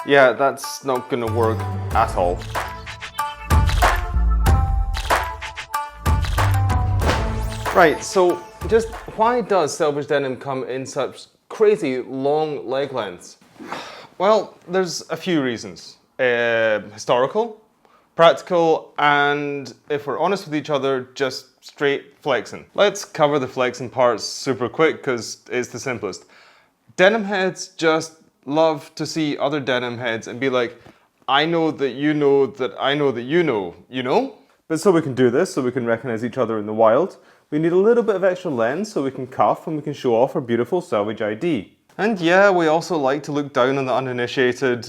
Yeah, that's not gonna work at all. Right, so just why does selvage denim come in such crazy long leg lengths? Well, there's a few reasons. Historical, practical, and if we're honest with each other, just straight flexing. Let's cover the flexing parts super quick because it's the simplest. Denim heads just love to see other denim heads and be like, I know that you know that I know that you know, you know? But so we can do this, so we can recognize each other in the wild, we need a little bit of extra lens so we can cuff and we can show off our beautiful selvage ID. And yeah, we also like to look down on the uninitiated,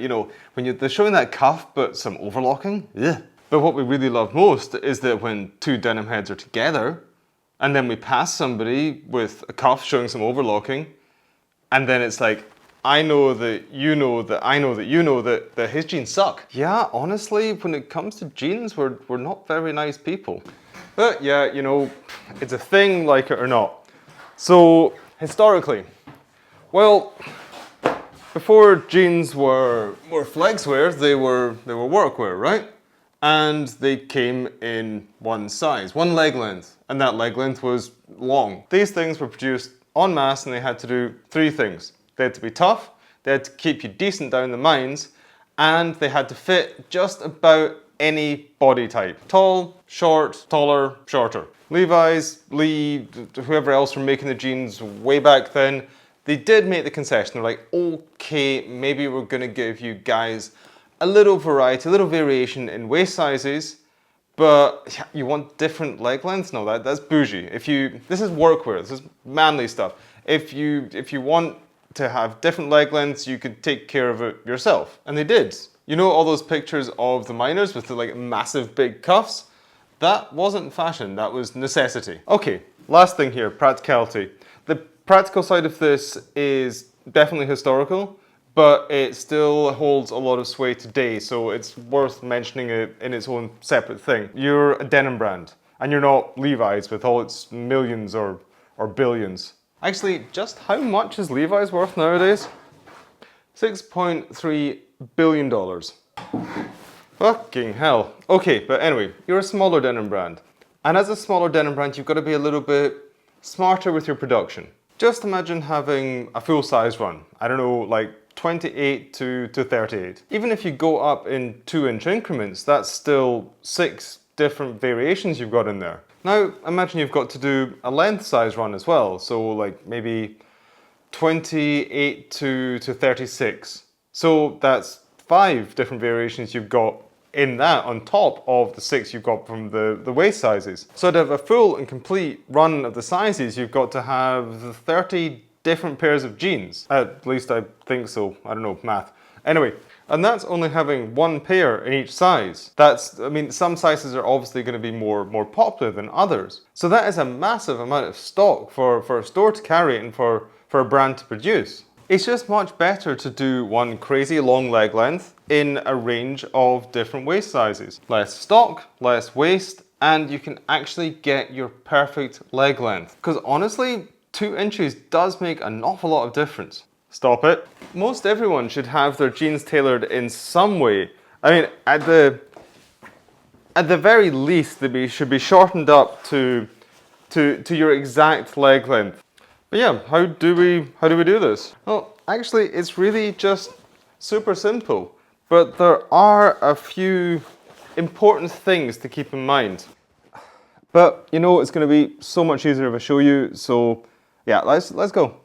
you know, when they're showing that cuff but some overlocking. Ugh. But what we really love most is that when two denim heads are together and then we pass somebody with a cuff showing some overlocking and then it's like, I know that you know that I know that you know that his jeans suck. Yeah, honestly, when it comes to jeans, we're not very nice people. But yeah, you know, it's a thing, like it or not. So, historically, well, before jeans were flexwear, they were workwear, right? And they came in one size, one leg length, and that leg length was long. These things were produced en masse and they had to do three things. They had to be tough, they had to keep you decent down the mines, and they had to fit just about any body type. Tall, short, taller, shorter. Levi's, Lee, whoever else were making the jeans way back then, they did make the concession. They're like, okay, maybe we're gonna give you guys a little variety, a little variation in waist sizes, but you want different leg lengths? No, that's bougie. This is workwear, this is manly stuff. If you want to have different leg lengths, you could take care of it yourself. And they did. You know all those pictures of the miners with the like massive big cuffs? That wasn't fashion, that was necessity. Okay, last thing here, practicality. The practical side of this is definitely historical, but it still holds a lot of sway today, so it's worth mentioning it in its own separate thing. You're a denim brand, and you're not Levi's with all its millions or billions. Actually, just how much is Levi's worth nowadays? $6.3 billion. Fucking hell. Okay, but anyway, you're a smaller denim brand. And as a smaller denim brand, you've got to be a little bit smarter with your production. Just imagine having a full size run. I don't know, like 28 to 38. Even if you go up in 2-inch increments, that's still 6 different variations you've got in there. Now, imagine you've got to do a length size run as well. So like maybe 28 to 36. So that's 5 different variations you've got in that on top of the 6 you've got from the waist sizes. So to have a full and complete run of the sizes, you've got to have 30 different pairs of jeans. At least I think so. I don't know, math. Anyway, and that's only having one pair in each size. I mean, some sizes are obviously going to be more popular than others. So that is a massive amount of stock for a store to carry and for a brand to produce. It's just much better to do one crazy long leg length in a range of different waist sizes. Less stock, less waist, and you can actually get your perfect leg length. Because honestly, 2 inches does make an awful lot of difference. Stop it. Most everyone should have their jeans tailored in some way. I mean, at the very least, they should be shortened up to your exact leg length. But yeah, how do we do this? Well, actually, it's really just super simple. But there are a few important things to keep in mind. But you know, it's going to be so much easier if I show you. So yeah, let's go.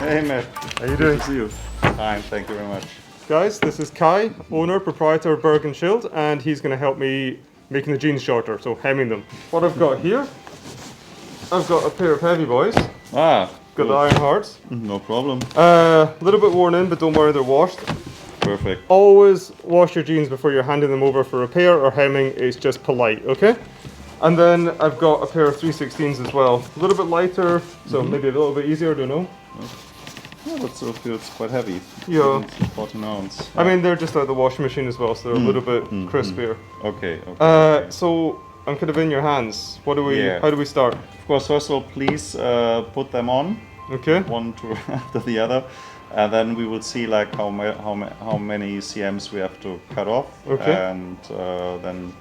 Hey man, how you doing? Good to see you. Fine, thank you very much. Guys, this is Kai, owner, proprietor of Berg & Schild, and he's going to help me making the jeans shorter, so hemming them. What I've got here, I've got a pair of heavy boys. Ah, Got the Iron Hearts. no problem. A little bit worn in, but don't worry, they're washed. Perfect. Always wash your jeans before you're handing them over for repair or hemming. It's just polite, okay? And then I've got a pair of 316s as well. A little bit lighter, so maybe a little bit easier, I don't know. Yeah, but still feels quite heavy. Yeah. 14 ounce. I mean, they're just out of the washing machine as well, so they're a little bit crispier. Okay, okay. So I'm kind of in your hands. What do we? Yeah. How do we start? Of course, first of all, please put them on, Okay. one to after the other, and then we will see like how many cms we have to cut off, Okay. and then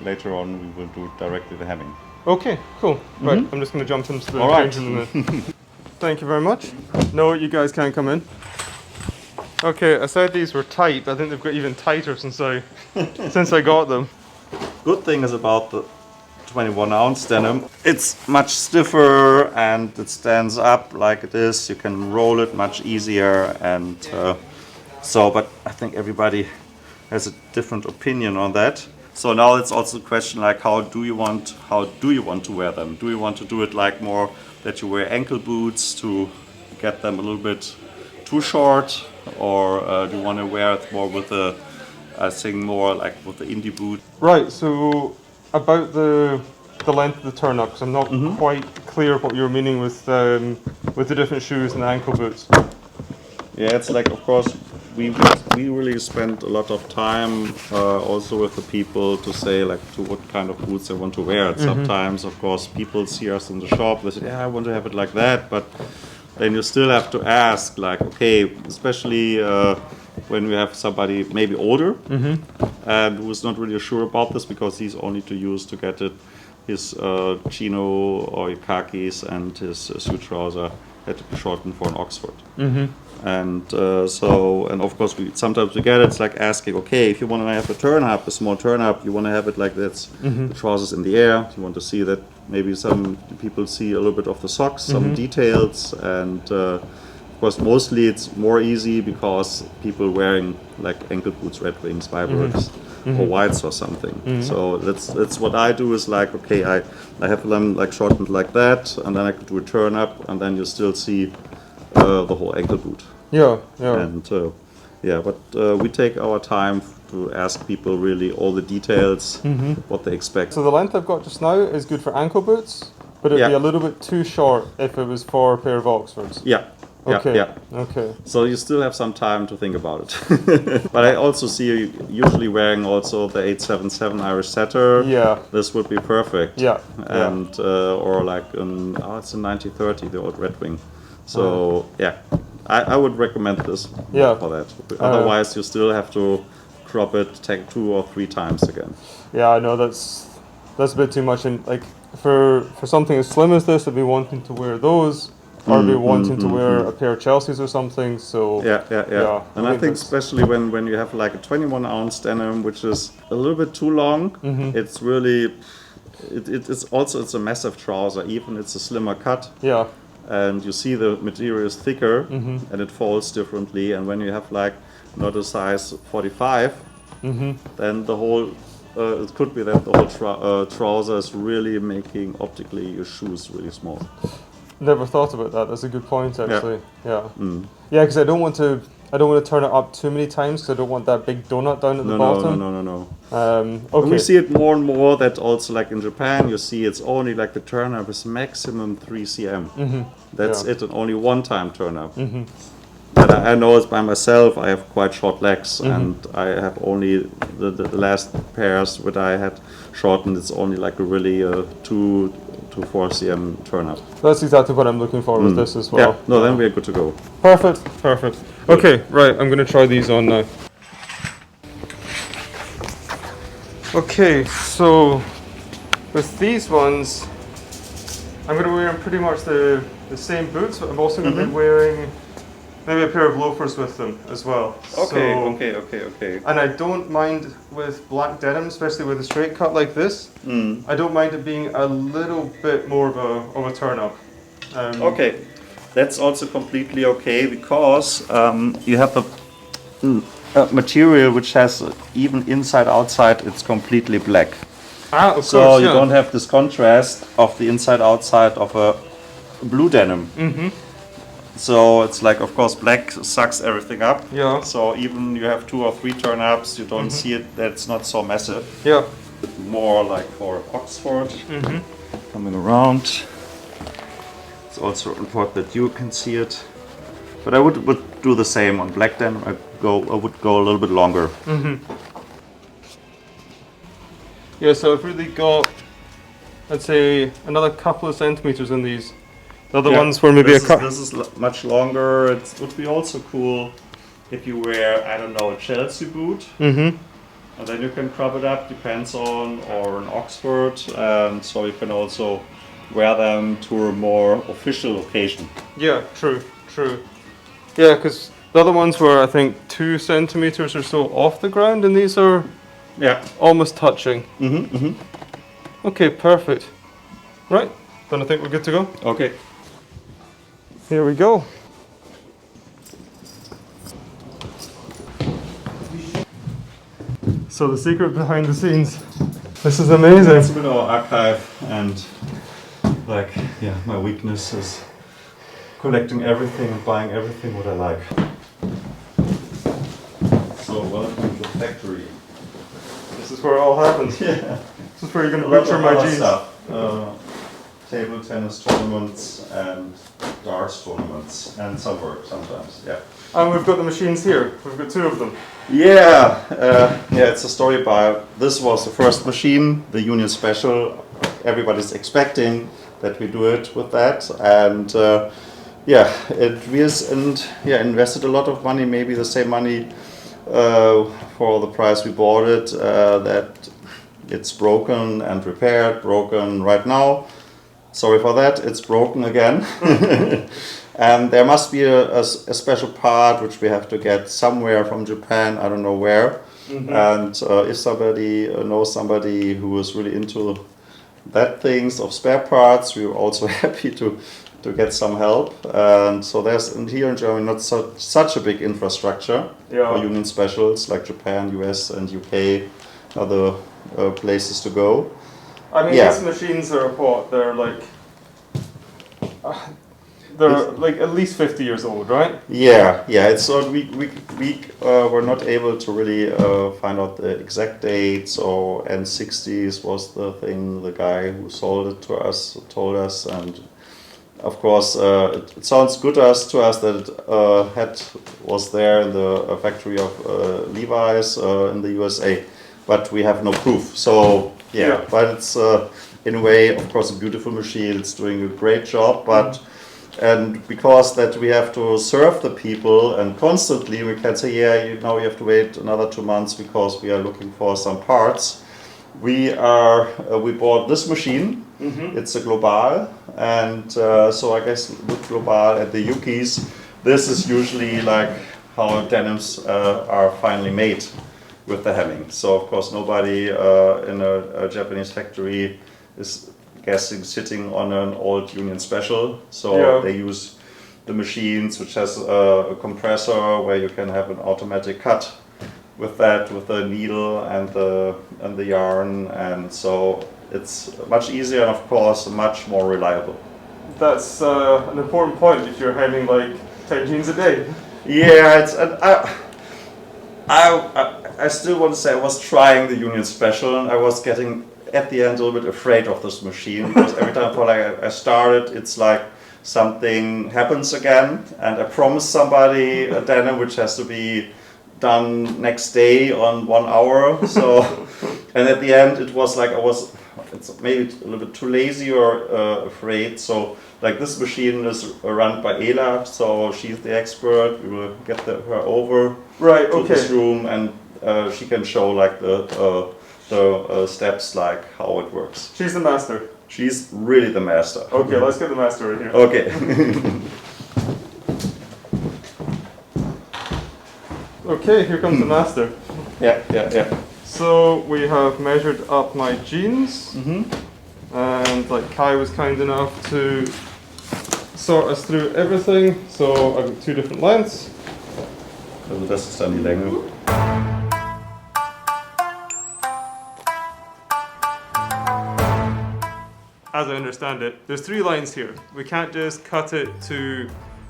later on we will do directly the hemming. Okay, cool. Right, I'm just going to jump into the All right. changing room. Thank you very much. No, you guys can't come in. Okay, I said these were tight, but I think they've got even tighter since I got them. Good thing is about the 21 ounce denim, it's much stiffer and it stands up like this. You can roll it much easier, and but I think everybody has a different opinion on that. So now it's also a question like how do you want to wear them? Do you want to do it like more that you wear ankle boots to get them a little bit too short, or do you want to wear it more with the more like with the indie boot? Right, so about the length of the turn up, because I'm not quite clear what you're meaning with the different shoes and the ankle boots. Yeah, it's like, of course, we really spend a lot of time also with the people to say like to what kind of boots they want to wear. Sometimes, of course, people see us in the shop, they say, yeah, I want to have it like that, but then you still have to ask, like, okay, especially when we have somebody maybe older and who's not really sure about this because he's only to use to get it, his chino or khakis and his suit trouser had to be shortened for an Oxford. And and of course sometimes we get it, it's like asking, okay, if you want to have a turn up, a small turn up, you want to have it like this, the trousers in the air, you want to see that maybe some people see a little bit of the socks, some details, and of course mostly it's more easy because people wearing like ankle boots, Red Wings, Vibrams, or whites or something. So that's what I do, is like, okay, I have them like shortened like that, and then I could do a turn up, and then you still see the whole ankle boot. Yeah, yeah. And but we take our time to ask people really all the details, what they expect. So the length I've got just now is good for ankle boots, but it'd be a little bit too short if it was for a pair of Oxfords. Yeah. Okay. Yeah. Okay. So you still have some time to think about it. But I also see you usually wearing also the 877 Irish Setter. Yeah. This would be perfect. Yeah. And or like it's a 9030, the old Red Wing. So I would recommend this for that. Otherwise you still have to crop it, take 2 or 3 times again. Yeah, I know that's a bit too much. And like for something as slim as this, I'd be wanting to wear those. Or be wanting to wear a pair of Chelseas or something, so... Yeah. And I think especially when you have like a 21 ounce denim, which is a little bit too long, it's really... It's a massive trouser, even it's a slimmer cut. Yeah. And you see the material is thicker, and it folds differently, and when you have like not a size 45, then the whole... it could be that the whole trouser is really making optically your shoes really small. Never thought about that. That's a good point, actually. Yeah. Yeah, because I don't want to turn it up too many times because I don't want that big donut down at the bottom. No. Okay. We see it more and more that also like in Japan, you see it's only like the turn up is maximum 3 cm. That's it, and only one time turn up. But I know it's by myself. I have quite short legs, and I have only the last pairs that I had shortened. It's only like a really 2 to 4 cm turn up. That's exactly what I'm looking for with this as well. Yeah, no, then we're good to go. Perfect. Okay, right, I'm going to try these on now. Okay, so with these ones, I'm going to wear pretty much the same boots, but I'm also going to be wearing maybe a pair of loafers with them as well. Okay. And I don't mind with black denim, especially with a straight cut like this. I don't mind it being a little bit more of a turn up. Okay, that's also completely okay, because you have a material which has even inside outside it's completely black. Of so course, you don't have this contrast of the inside outside of a blue denim. So it's like, of course, black sucks everything up. Yeah. So even you have 2 or 3 turn ups, you don't see it. That's not so massive. Yeah. more like for Oxford. Coming around. It's also important that you can see it. But I would do the same on black denim. I would go a little bit longer. Yeah, so I've really got, I'd say, another couple of centimeters in these. The other ones were maybe this is much longer. It would be also cool if you wear, I don't know, a Chelsea boot. And then you can crop it up, depends on, or an Oxford. And so you can also wear them to a more official occasion. Yeah, true. Yeah, because the other ones were, I think, 2 centimeters or so off the ground, and these are almost touching. Okay, perfect. Right, then I think we're good to go. Okay. Here we go. So the secret behind the scenes. This is amazing. It's a bit of our archive, and like, yeah, my weakness is collecting everything and buying everything what I like. So welcome to the factory. This is where it all happens. Yeah. This is where you're going to butcher my jeans. Table tennis tournaments and darts tournaments and some work sometimes, yeah. And we've got the machines here. We've got 2 of them. Yeah, it's a story about, this was the first machine, the Union Special. Everybody's expecting that we do it with that, and invested a lot of money, maybe the same money for the price we bought it, that it's broken and repaired, broken right now. Sorry for that, it's broken again. And there must be a special part which we have to get somewhere from Japan, I don't know where. And if somebody knows somebody who is really into that things of spare parts, we were also happy to get some help. And so there's here in Germany not such a big infrastructure for Union Specials like Japan, US and UK, other places to go. I mean, these machines are what? They're like at least 50 years old, right? Yeah. It's so we were not able to really find out the exact dates. So N60s was the thing. The guy who sold it to us told us, and of course it sounds good to us that it was there in the factory of Levi's in the USA, but we have no proof. So but it's in a way, of course, a beautiful machine. It's doing a great job, but. And because that we have to serve the people and constantly we can say, now you have to wait another 2 months because we are looking for some parts. We bought this machine. It's a Global, and so I guess with Global and the Yukis, this is usually like how denims are finally made with the hemming. So of course nobody in a Japanese factory is sitting on an old Union Special, so they use the machines which has a compressor where you can have an automatic cut with that, with the needle and the yarn, and so it's much easier and of course much more reliable. That's an important point if you're hemming like 10 jeans a day. Yeah, I still want to say I was trying the Union Special and I was getting at the end a little bit afraid of this machine, because every time I started, it's like something happens again, and I promised somebody a denim which has to be done next day on 1 hour. So, and at the end it was like it's maybe a little bit too lazy or afraid. So like this machine is run by Ela, so she's the expert. We will get her over to this room, and she can show like the steps, like how it works. She's the master. She's really the master. Okay, let's get the master in here. Okay. Okay, here comes the master. Yeah. So we have measured up my jeans, and like Kai was kind enough to sort us through everything. So I've got 2 different lengths. Also das ist dann die Länge. As I understand it, there's 3 lines here. We can't just cut it to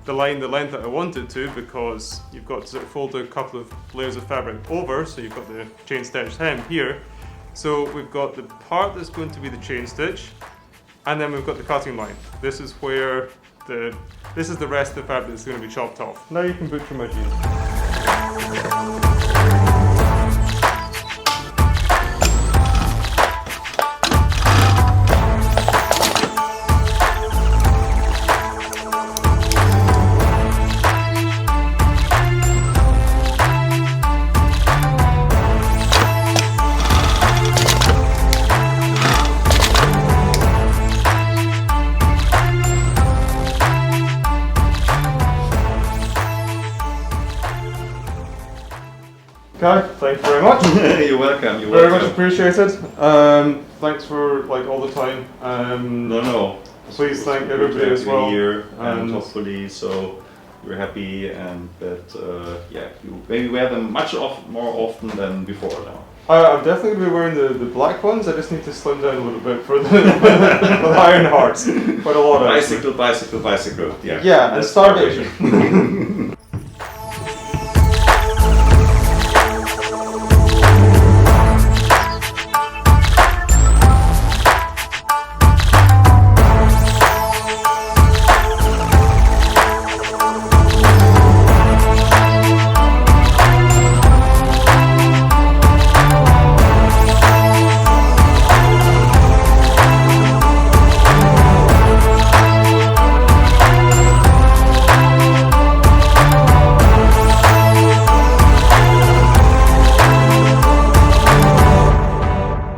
the length that I want it to, because you've got to sort of fold a couple of layers of fabric over, so you've got the chain stitched hem here. So we've got the part that's going to be the chain stitch, and then we've got the cutting line. This is where this is the rest of the fabric that's going to be chopped off. Now you can butcher my jeans. Okay, thank you very much. You're welcome. You're Very welcome. much appreciated. Thanks for all the time. No. Please thank Good to everybody have as you well. here, and hopefully, so you're happy and that you maybe wear them more often than before now. I'm definitely going to be wearing the black ones. I just need to slim down a little bit for the, for the Iron Hearts. Quite a lot of Bicycle. Yeah. Yeah, and That's starvation.